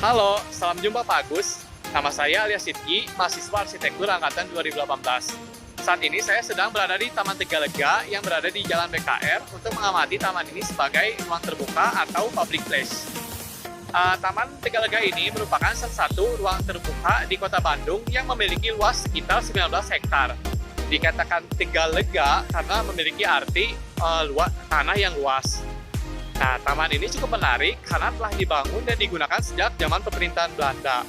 Halo, salam jumpa Pak Agus. Nama saya Alias Sidki, mahasiswa arsitektur angkatan 2018. Saat ini saya sedang berada di Taman Tegalega yang berada di Jalan BKR untuk mengamati taman ini sebagai ruang terbuka atau public place. Taman Tegalega ini merupakan salah satu ruang terbuka di Kota Bandung yang memiliki luas sekitar 19 hektar. Dikatakan Tegalega karena memiliki arti tanah yang luas. Nah, taman ini cukup menarik karena telah dibangun dan digunakan sejak zaman pemerintahan Belanda.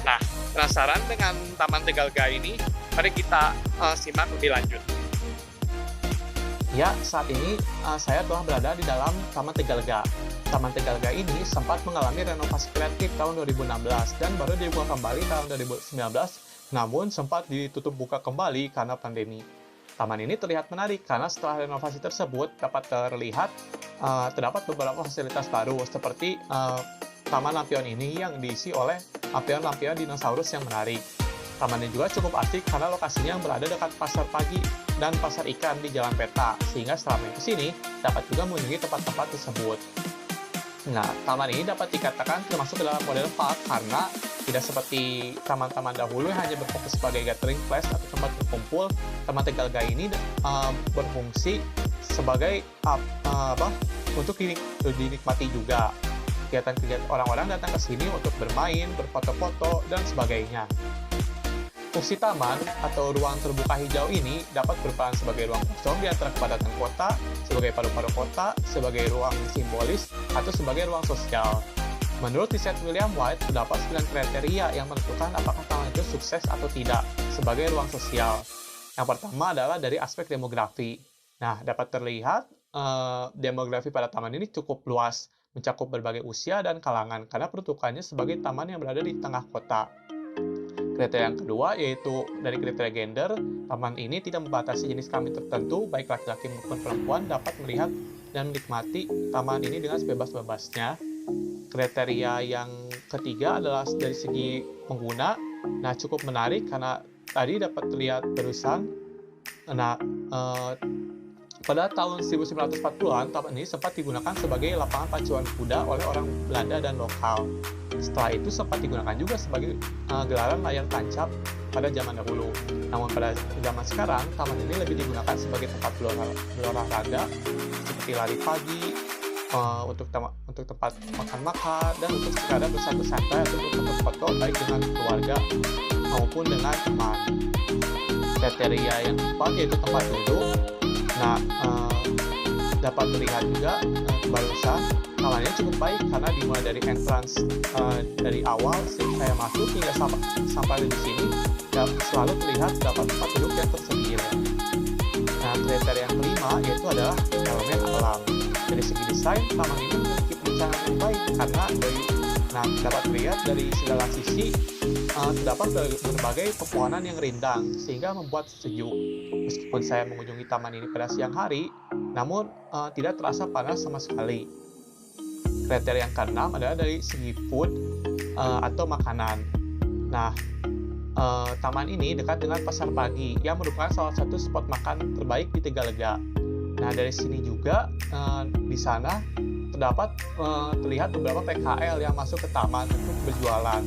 Nah, penasaran dengan Taman Tegalega ini? Mari kita simak lebih lanjut. Ya, saat ini saya telah berada di dalam Taman Tegalega. Taman Tegalega ini sempat mengalami renovasi kreatif tahun 2016 dan baru dibuka kembali tahun 2019, namun sempat ditutup buka kembali karena pandemi. Taman ini terlihat menarik karena setelah renovasi tersebut dapat terdapat beberapa fasilitas baru seperti Taman Lampion ini yang diisi oleh lampion-lampion dinosaurus yang menarik. Taman ini juga cukup asik karena lokasinya yang berada dekat pasar pagi dan pasar ikan di Jalan Peta, sehingga setelah main ke sini dapat juga mengunjungi tempat-tempat tersebut. Nah, taman ini dapat dikatakan termasuk dalam model park karena tidak seperti taman-taman dahulu yang hanya berfokus sebagai gathering place atau tempat berkumpul. Taman Tegalega ini berfungsi sebagai untuk dinikmati juga. Kegiatan-kegiatan orang-orang datang ke sini untuk bermain, berfoto-foto, dan sebagainya. Fungsi taman atau ruang terbuka hijau ini dapat berperan sebagai ruang kosong di antara kepadatan kota, sebagai paru-paru kota, sebagai ruang simbolis, atau sebagai ruang sosial. Menurut riset William White, terdapat 9 kriteria yang menentukan apakah taman itu sukses atau tidak sebagai ruang sosial. Yang pertama adalah dari aspek demografi. Nah, dapat terlihat demografi pada taman ini cukup luas, mencakup berbagai usia dan kalangan, karena peruntukannya sebagai taman yang berada di tengah kota. Kriteria yang kedua yaitu dari kriteria gender, taman ini tidak membatasi jenis kelamin tertentu, baik laki-laki maupun perempuan dapat melihat dan menikmati taman ini dengan sebebas-bebasnya. Kriteria yang ketiga adalah dari segi pengguna. Nah, cukup menarik karena tadi dapat terlihat terusan. Nah, pada tahun 1940-an, taman ini sempat digunakan sebagai lapangan pacuan kuda oleh orang Belanda dan lokal. Setelah itu sempat digunakan juga sebagai gelaran layar tancap pada zaman dahulu. Namun pada zaman sekarang, taman ini lebih digunakan sebagai tempat berolahraga seperti lari pagi, untuk tempat makan-makan, dan untuk sekadar bersantai-santai atau untuk foto baik dengan keluarga maupun dengan teman. Kriteria yang keempat yaitu tempat duduk. Nah, dapat terlihat juga barusan tamannya cukup baik karena dimulai dari entrance dari awal saya masuk hingga sampai di sini dan selalu terlihat dapat tempat duduk yang tersedia. Nah, kriteria yang kelima yaitu adalah elemen alam. Dari segi desain, taman ini memiliki perencanaan yang baik karena dapat terlihat dari segala sisi terdapat berbagai pepohonan yang rindang sehingga membuat sejuk. Meskipun saya mengunjungi taman ini pada siang hari, namun tidak terasa panas sama sekali. Kriteria yang keenam adalah dari segi food atau makanan. Nah, taman ini dekat dengan pasar pagi yang merupakan salah satu spot makan terbaik di Tegalega. Nah, dari sini juga di sana terlihat beberapa PKL yang masuk ke taman untuk berjualan,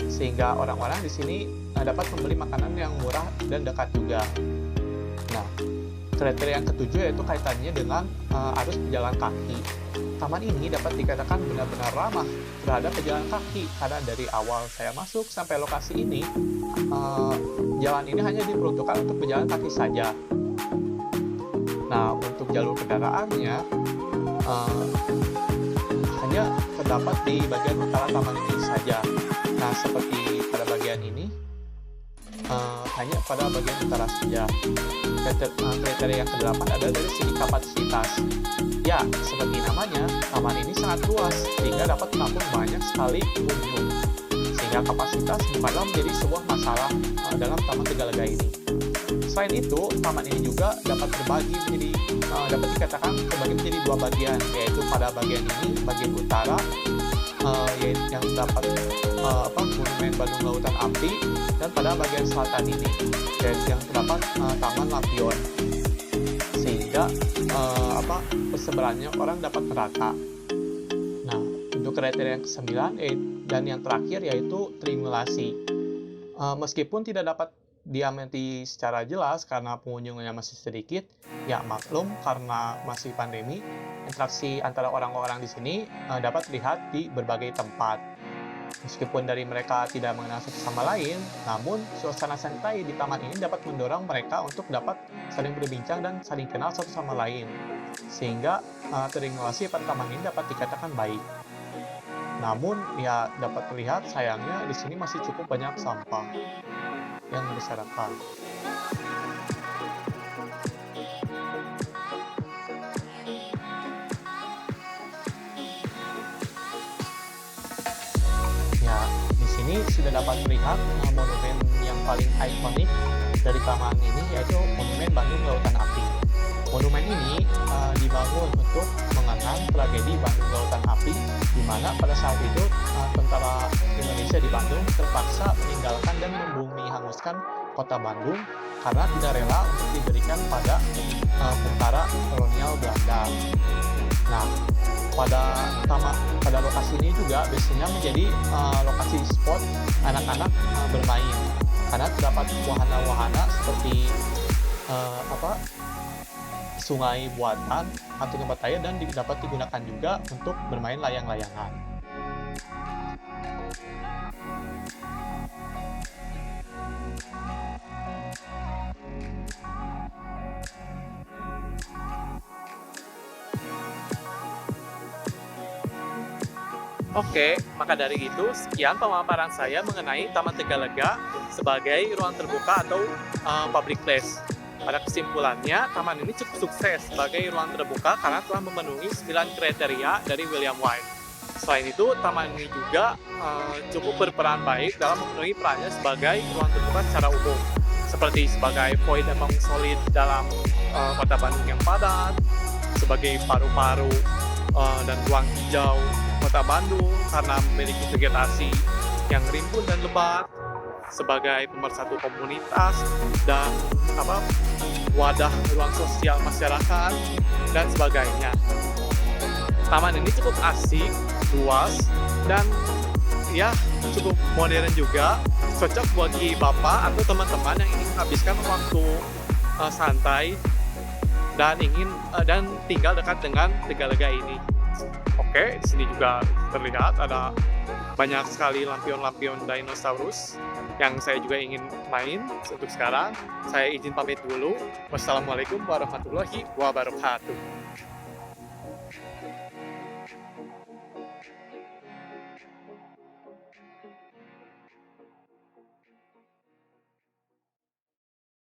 sehingga orang-orang di sini dapat membeli makanan yang murah dan dekat juga. Nah, kriteria yang ketujuh yaitu kaitannya dengan arus pejalan kaki. Taman ini dapat dikatakan benar-benar ramah terhadap pejalan kaki karena dari awal saya masuk sampai lokasi ini, jalan ini hanya diperuntukkan untuk pejalan kaki saja. Nah, untuk jalur kendaraannya hanya terdapat di bagian utara taman ini saja. Nah, seperti pada bagian ini, hanya pada bagian utara saja. Kriteria yang ke-8 adalah dari segi kapasitas. Ya, seperti namanya, taman ini sangat luas sehingga dapat menampung banyak sekali pengunjung. Sehingga kapasitas bukanlah menjadi sebuah masalah dalam Taman Tegalega ini. Selain itu, taman ini juga dapat dikatakan terbagi menjadi dua bagian, yaitu pada bagian ini, bagian utara, yaitu yang terdapat Monumen Bandung Lautan Api, dan pada bagian selatan ini, yaitu yang terdapat Taman Lampion, sehingga persebarannya orang dapat merata. Nah, untuk Untuk kriteria yang kesembilan dan yang terakhir yaitu terimulasi. Meskipun tidak dapat diamati secara jelas karena pengunjungnya masih sedikit, ya maklum karena masih pandemi, interaksi antara orang-orang di sini dapat terlihat di berbagai tempat. Meskipun dari mereka tidak mengenal satu sama lain, namun suasana santai di taman ini dapat mendorong mereka untuk dapat saling berbincang dan saling kenal satu sama lain. Sehingga terimulasi pada taman ini dapat dikatakan baik. Namun, ya dapat terlihat sayangnya di sini masih cukup banyak sampah yang berserakan. Ya, di sini sudah dapat melihat monumen yang paling ikonik dari taman ini yaitu Monumen Bandung Lautan Api. Monumen ini dibangun untuk mengenang tragedi Bandung Lautan Api, di mana pada saat itu tentara Indonesia di Bandung terpaksa meninggalkan dan membumi hanguskan kota Bandung karena tidak rela untuk diberikan pada tentara kolonial Belanda. Nah, pada lokasi ini juga biasanya menjadi lokasi spot anak-anak bermain karena terdapat wahana-wahana seperti sungai buatan atau tempat air dan dapat digunakan juga untuk bermain layang-layangan. Oke, maka dari itu sekian pemaparan saya mengenai Taman Tegalega sebagai ruang terbuka atau public place. Pada kesimpulannya, taman ini cukup sukses sebagai ruang terbuka karena telah memenuhi 9 kriteria dari William White. Selain itu, taman ini juga cukup berperan baik dalam memenuhi perannya sebagai ruang terbuka secara umum, seperti sebagai void emang solid dalam kota Bandung yang padat, sebagai paru-paru dan ruang hijau kota Bandung karena memiliki vegetasi yang rimbun dan lebat, sebagai pemersatu komunitas dan wadah ruang sosial masyarakat dan sebagainya. Taman ini cukup asik, luas, dan ya cukup modern juga, cocok bagi bapak atau teman-teman yang ingin menghabiskan waktu santai dan tinggal dekat dengan Tegalega ini. Oke, di sini juga terlihat ada banyak sekali lampion-lampion dinosaurus yang saya juga ingin main. Untuk sekarang, saya izin pamit dulu. Wassalamualaikum warahmatullahi wabarakatuh.